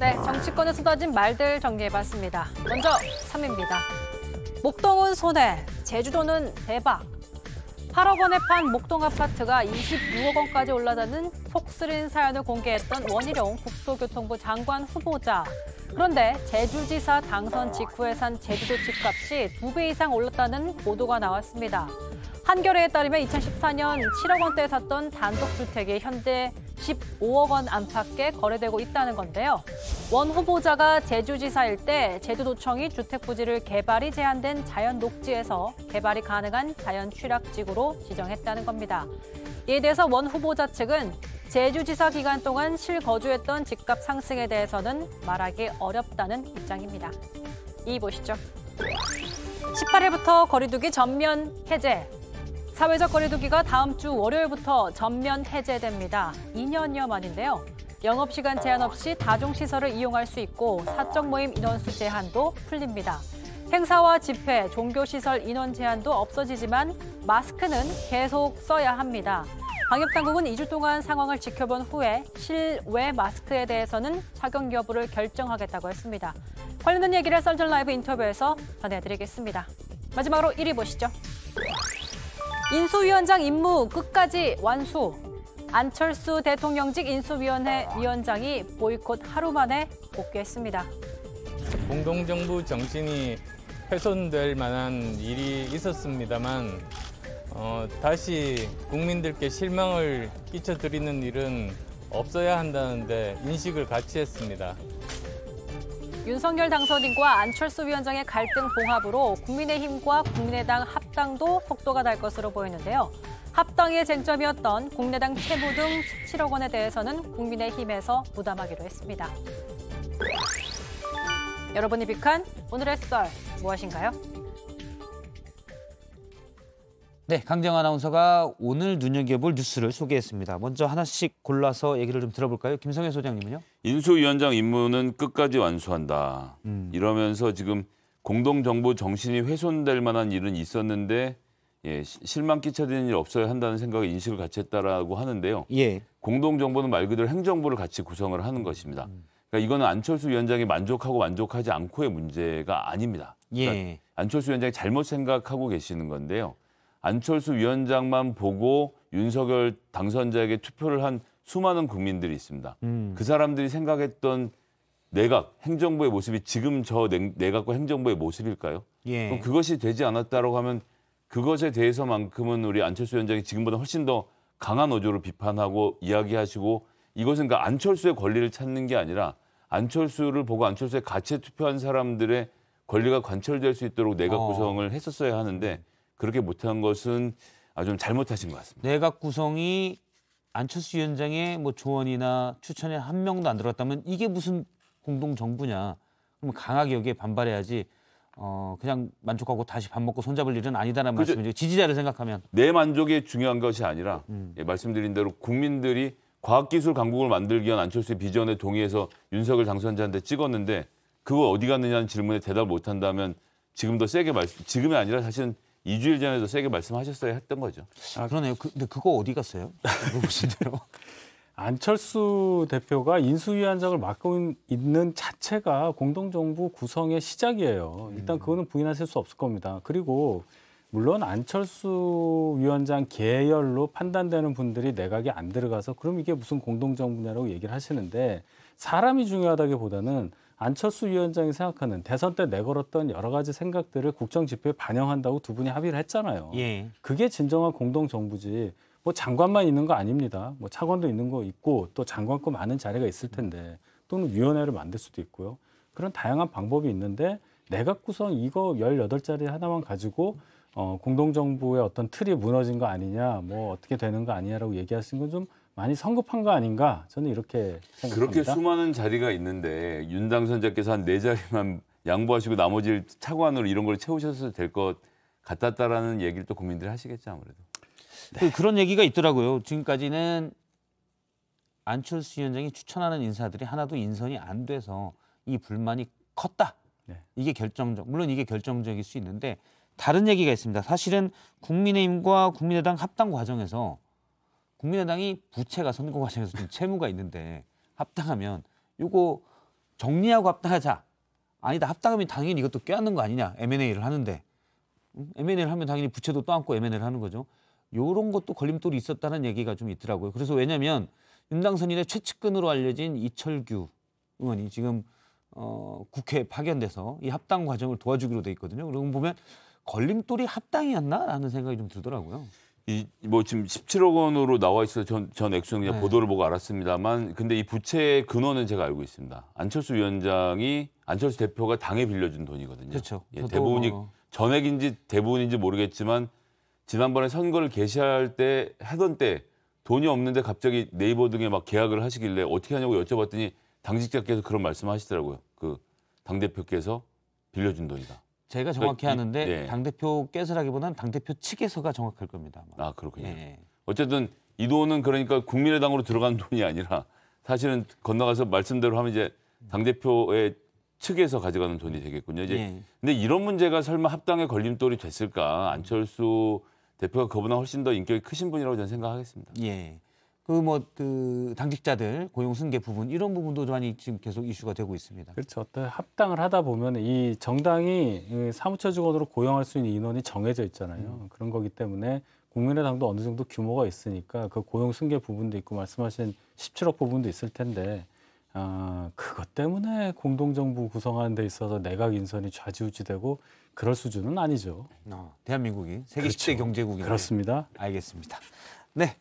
네, 정치권에 쏟아진 말들 정리해봤습니다. 먼저 3위입니다. 목동은 손해, 제주도는 대박. 8억 원에 판 목동 아파트가 26억 원까지 올라가는 속쓰린 사연을 공개했던 원희룡 국토교통부 장관 후보자. 그런데 제주지사 당선 직후에 산 제주도 집값이 2배 이상 올랐다는 보도가 나왔습니다. 한겨레에 따르면 2014년 7억 원대에 샀던 단독주택이 현재 15억 원 안팎에 거래되고 있다는 건데요. 원 후보자가 제주지사일 때 제주도청이 주택부지를 개발이 제한된 자연 녹지에서 개발이 가능한 자연 취락지구로 지정했다는 겁니다. 이에 대해서 원 후보자 측은 제주지사 기간 동안 실거주했던 집값 상승에 대해서는 말하기 어렵다는 입장입니다. 이 보시죠. 18일부터 거리두기 전면 해제. 사회적 거리두기가 다음 주 월요일부터 전면 해제됩니다. 2년여 만인데요. 영업시간 제한 없이 다중시설을 이용할 수 있고 사적 모임 인원수 제한도 풀립니다. 행사와 집회, 종교시설 인원 제한도 없어지지만 마스크는 계속 써야 합니다. 방역당국은 2주 동안 상황을 지켜본 후에 실외 마스크에 대해서는 착용 여부를 결정하겠다고 했습니다. 관련된 얘기를 썰전라이브 인터뷰에서 전해드리겠습니다. 마지막으로 1위 보시죠. 인수위원장 임무 끝까지 완수. 안철수 대통령직 인수위원회 위원장이 보이콧 하루 만에 복귀했습니다. 공동정부 정신이 훼손될 만한 일이 있었습니다만 다시 국민들께 실망을 끼쳐드리는 일은 없어야 한다는데 인식을 같이 했습니다. 윤석열 당선인과 안철수 위원장의 갈등 봉합으로 국민의힘과 국민의당 합당도 속도가 날 것으로 보이는데요. 합당의 쟁점이었던 국민의당 채무 등 17억 원에 대해서는 국민의힘에서 부담하기로 했습니다. 여러분이 빅한 오늘의 썰 무엇인가요? 네, 강정 아나운서가 오늘 눈여겨볼 뉴스를 소개했습니다. 먼저 하나씩 골라서 얘기를 좀 들어볼까요? 김성애 소장님은요? 인수위원장 임무는 끝까지 완수한다. 이러면서 지금 공동정부 정신이 훼손될 만한 일은 있었는데 실망 끼쳐드리는 일 없어야 한다는 생각에 인식을 같이 했다라고 하는데요. 예. 공동정부는 말 그대로 행정부를 같이 구성을 하는 것입니다. 그러니까 이거는 안철수 위원장이 만족하고 만족하지 않고의 문제가 아닙니다. 그러니까 예. 안철수 위원장이 잘못 생각하고 계시는 건데요. 안철수 위원장만 보고 윤석열 당선자에게 투표를 한 수많은 국민들이 있습니다. 그 사람들이 생각했던 내각, 행정부의 모습이 지금 저 내각과 행정부의 모습일까요? 예. 그럼 그것이 되지 않았다고 하면 그것에 대해서만큼은 우리 안철수 위원장이 지금보다 훨씬 더 강한 어조로 비판하고 이야기하시고 이것은 그러니까 안철수의 권리를 찾는 게 아니라 안철수를 보고 안철수의 가치에 투표한 사람들의 권리가 관철될 수 있도록 내각 구성을 했었어야 하는데 그렇게 못한 것은 아주 좀 잘못하신 것 같습니다. 내각 구성이 안철수 위원장의 뭐 조언이나 추천에 한 명도 안 들어갔다면 이게 무슨 공동정부냐. 그럼 강하게 여기에 반발해야지 그냥 만족하고 다시 밥 먹고 손잡을 일은 아니다라는 말씀이죠. 지지자를 생각하면. 내 만족이 중요한 것이 아니라 말씀드린 대로 국민들이 과학기술 강국을 만들기 위한 안철수의 비전에 동의해서 윤석열 당선자한테 찍었는데 그거 어디 갔느냐는 질문에 대답 못한다면 지금도 세게 지금이 아니라 사실은 2주일 전에도 세게 말씀하셨어야 했던 거죠. 그러네요. 근데 그거 어디 갔어요? 물어보신 대로. 안철수 대표가 인수위원장을 맡고 있는 자체가 공동정부 구성의 시작이에요. 일단 그거는 부인하실 수 없을 겁니다. 그리고 물론 안철수 위원장 계열로 판단되는 분들이 내각에 안 들어가서 그럼 이게 무슨 공동정부냐라고 얘기를 하시는데 사람이 중요하다기보다는 안철수 위원장이 생각하는 대선 때 내걸었던 여러 가지 생각들을 국정 지표에 반영한다고 두 분이 합의를 했잖아요. 예. 그게 진정한 공동정부지. 뭐 장관만 있는 거 아닙니다. 뭐 차관도 있는 거 있고 또 장관급 많은 자리가 있을 텐데 또는 위원회를 만들 수도 있고요. 그런 다양한 방법이 있는데 내각 구성 이거 18자리 하나만 가지고 공동정부의 어떤 틀이 무너진 거 아니냐, 뭐 어떻게 되는 거 아니냐라고 얘기하신 건 좀 많이 성급한 거 아닌가 저는 이렇게 생각합니다. 그렇게 수많은 자리가 있는데 윤 당선자께서 한 4자리만 양보하시고 나머지를 차관으로 이런 걸 채우셔도 될 것 같았다라는 얘기를 또 국민들이 하시겠죠 아무래도. 네. 그런 얘기가 있더라고요. 지금까지는 안철수 위원장이 추천하는 인사들이 하나도 인선이 안 돼서 이 불만이 컸다. 네. 이게 물론 이게 결정적일 수 있는데 다른 얘기가 있습니다. 사실은 국민의힘과 국민의당 합당 과정에서 국민의당이 부채가 선거 과정에서 좀 채무가 있는데 합당하면 이거 정리하고 합당하자. 아니다, 합당하면 당연히 이것도 껴안는 거 아니냐. M&A를 하는데. M&A를 하면 당연히 부채도 떠안고 M&A를 하는 거죠. 요런 것도 걸림돌이 있었다는 얘기가 좀 있더라고요. 그래서 왜냐면 윤당선인의 최측근으로 알려진 이철규 의원이 지금 국회에 파견돼서 이 합당 과정을 도와주기로 돼 있거든요. 그러고 보면 걸림돌이 합당이었나라는 생각이 좀 들더라고요. 뭐 지금 17억 원으로 나와 있어서 전 액수는 그냥 네. 보도를 보고 알았습니다만, 근데 이 부채의 근원은 제가 알고 있습니다. 안철수 대표가 당에 빌려준 돈이거든요. 그렇죠. 예, 대부분이 전액인지 대부분인지 모르겠지만 지난번에 선거를 개시할 때 하던 때 돈이 없는데 갑자기 네이버 등에 막 계약을 하시길래 어떻게 하냐고 여쭤봤더니 당직자께서 그런 말씀하시더라고요. 그 당대표께서 빌려준 돈이다. 제가 정확히 하는데 예. 당대표께서라기보다는 당대표 측에서가 정확할 겁니다. 아마. 아, 그렇군요. 예. 어쨌든 이 돈은 그러니까 국민의당으로 들어간 돈이 아니라 사실은 건너가서 말씀대로 하면 이제 당대표의 측에서 가져가는 돈이 되겠군요. 이제 예. 근데 이런 문제가 설마 합당의 걸림돌이 됐을까? 안철수 대표가 그보다 훨씬 더 인격이 크신 분이라고 저는 생각하겠습니다. 예. 그 당직자들 고용 승계 부분 이런 부분도 많이 지금 계속 이슈가 되고 있습니다. 그렇죠. 어떤 합당을 하다 보면 이 정당이 사무처 직원으로 고용할 수 있는 인원이 정해져 있잖아요. 그런 거기 때문에 국민의당도 어느 정도 규모가 있으니까 그 고용 승계 부분도 있고 말씀하신 17억 부분도 있을 텐데 그것 때문에 공동정부 구성하는 데 있어서 내각 인선이 좌지우지되고 그럴 수준은 아니죠. 대한민국이 세계 그렇죠. 10대 경제국인데. 그렇습니다. 알겠습니다. 네,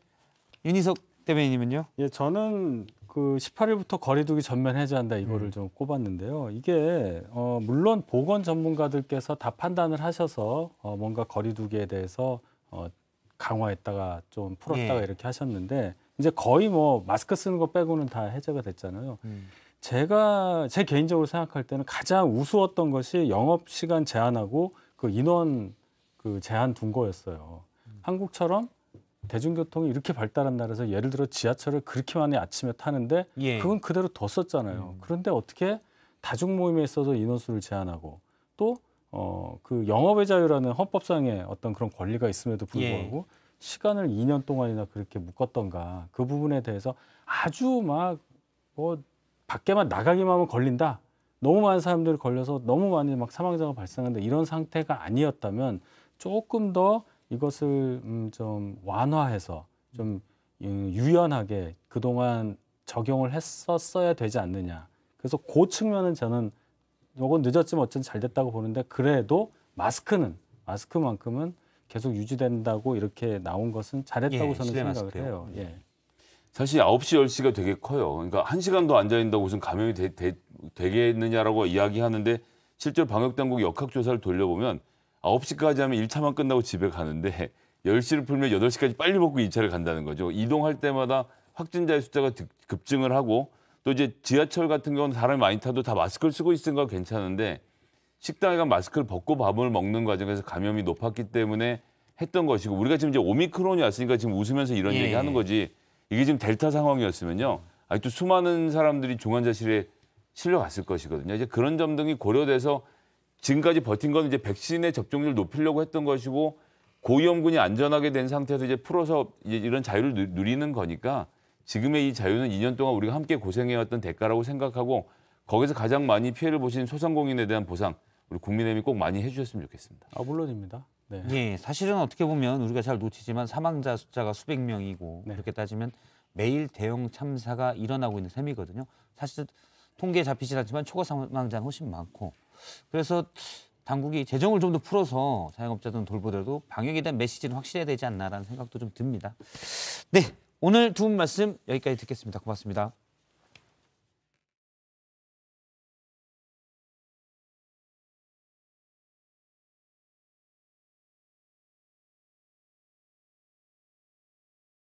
윤희석 대변인님은요? 예, 저는 그 18일부터 거리두기 전면 해제한다 이거를 좀 꼽았는데요. 이게 물론 보건 전문가들께서 다 판단을 하셔서 뭔가 거리두기에 대해서 강화했다가 좀 풀었다가 예. 이렇게 하셨는데 이제 거의 뭐 마스크 쓰는 거 빼고는 다 해제가 됐잖아요. 제 개인적으로 생각할 때는 가장 우스웠던 것이 영업 시간 제한하고 그 인원 그 제한 둔 거였어요. 한국처럼 대중교통이 이렇게 발달한 나라에서 예를 들어 지하철을 그렇게 많이 아침에 타는데 예. 그건 그대로 뒀었잖아요. 그런데 어떻게 다중 모임에 있어서 인원수를 제한하고 또 그 영업의 자유라는 헌법상의 어떤 그런 권리가 있음에도 불구하고 시간을 2년 동안이나 그렇게 묶었던가 그 부분에 대해서 아주 막 뭐 밖에만 나가기만 하면 걸린다. 너무 많은 사람들이 걸려서 너무 많이 막 사망자가 발생하는데 이런 상태가 아니었다면 조금 더 이것을 좀 완화해서 좀 유연하게 그동안 적용을 했었어야 되지 않느냐. 그래서 그 측면은 저는 이건 늦었지만 어쨌든 잘 됐다고 보는데 그래도 마스크만큼은 계속 유지된다고 이렇게 나온 것은 잘했다고 예, 저는 실내 생각을 마스크요. 해요. 예. 사실 9시, 10시가 되게 커요. 그러니까 1시간도 앉아 있는다고 무슨 감염이 되겠느냐라고 이야기하는데 실제로 방역당국 역학조사를 돌려보면 9시까지 하면 1차만 끝나고 집에 가는데 10시를 풀면 8시까지 빨리 먹고 2차를 간다는 거죠. 이동할 때마다 확진자의 숫자가 급증을 하고 또 이제 지하철 같은 경우는 사람이 많이 타도 다 마스크를 쓰고 있으니까 괜찮은데 식당에 가면 마스크를 벗고 밥을 먹는 과정에서 감염이 높았기 때문에 했던 것이고 우리가 지금 이제 오미크론이 왔으니까 지금 웃으면서 이런 얘기 하는 거지 이게 지금 델타 상황이었으면요. 아직도 수많은 사람들이 중환자실에 실려갔을 것이거든요. 이제 그런 점 등이 고려돼서 지금까지 버틴 건 이제 백신의 접종률을 높이려고 했던 것이고 고위험군이 안전하게 된 상태에서 이제 풀어서 이제 이런 자유를 누리는 거니까 지금의 이 자유는 2년 동안 우리가 함께 고생해왔던 대가라고 생각하고 거기서 가장 많이 피해를 보신 소상공인에 대한 보상 우리 국민의힘이 꼭 많이 해주셨으면 좋겠습니다. 물론입니다. 네. 예, 사실은 어떻게 보면 우리가 잘 놓치지만 사망자 숫자가 수백 명이고 네. 그렇게 따지면 매일 대형 참사가 일어나고 있는 셈이거든요. 사실 통계에 잡히진 않지만 초과 사망자는 훨씬 많고 그래서 당국이 재정을 좀 더 풀어서 자영업자들은 돌보더라도 방역에 대한 메시지는 확실해야 되지 않나라는 생각도 좀 듭니다. 네, 오늘 두 분 말씀 여기까지 듣겠습니다. 고맙습니다.